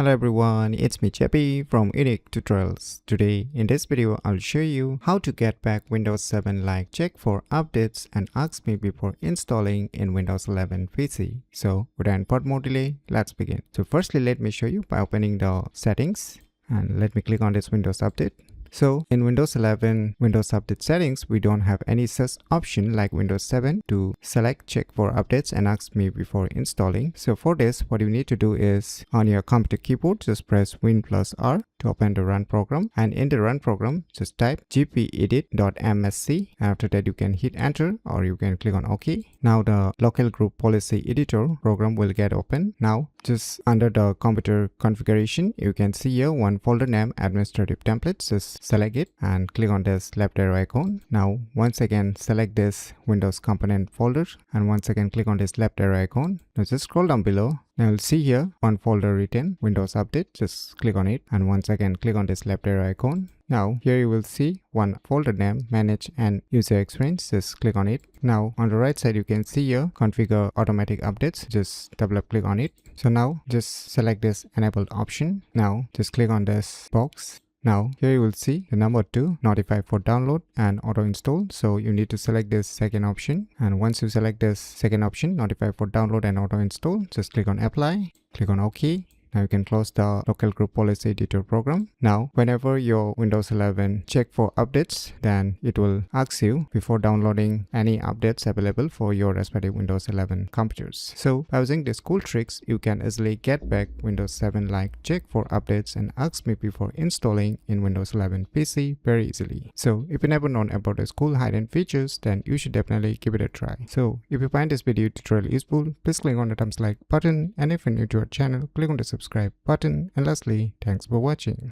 Hello everyone, it's me Cheppy from Unique Tutorials. Today in this video I'll show you how to get back Windows 7 like check for updates and ask me before installing in Windows 11 PC. So without more delay, let's begin. So firstly let me show you by opening the settings and let me click on this Windows Update. So in Windows 11 Windows Update settings, we don't have any such option like Windows 7 to select check for updates and ask me before installing. So for this, what you need to do is on your computer keyboard, just press Win plus R to open the run program, and in the run program, just type gpedit.msc. After that, you can hit enter or you can click on OK. Now the local group policy editor program will get open. Now just under the computer configuration, you can see here one folder name administrative templates. Just select it and click on this left arrow icon. Now once again select this Windows component folder and once again click on this left arrow icon. Now just scroll down below. Now you'll see here one folder written Windows Update. Just click on it and once again click on this left arrow icon. Now here you will see one folder name Manage and User Experience. Just click on it. Now on the right side you can see here Configure Automatic Updates. Just double click on it. So now just select this Enabled option. Now just click on this box. Now here you will see the number 2, notify for download and auto install. So you need to select this second option, and once you select this second option, notify for download and auto install, just click on apply, click on OK. Now you can close the local group policy editor program. Now whenever your Windows 11 check for updates, then it will ask you before downloading any updates available for your respective Windows 11 computers. So by using these cool tricks, you can easily get back Windows 7 like check for updates and ask me before installing in Windows 11 PC very easily. So if you never known about these cool hidden features, then you should definitely give it a try. So if you find this video tutorial useful, please click on the thumbs like button, and if you're new to our channel, click on the subscribe button, and lastly, thanks for watching.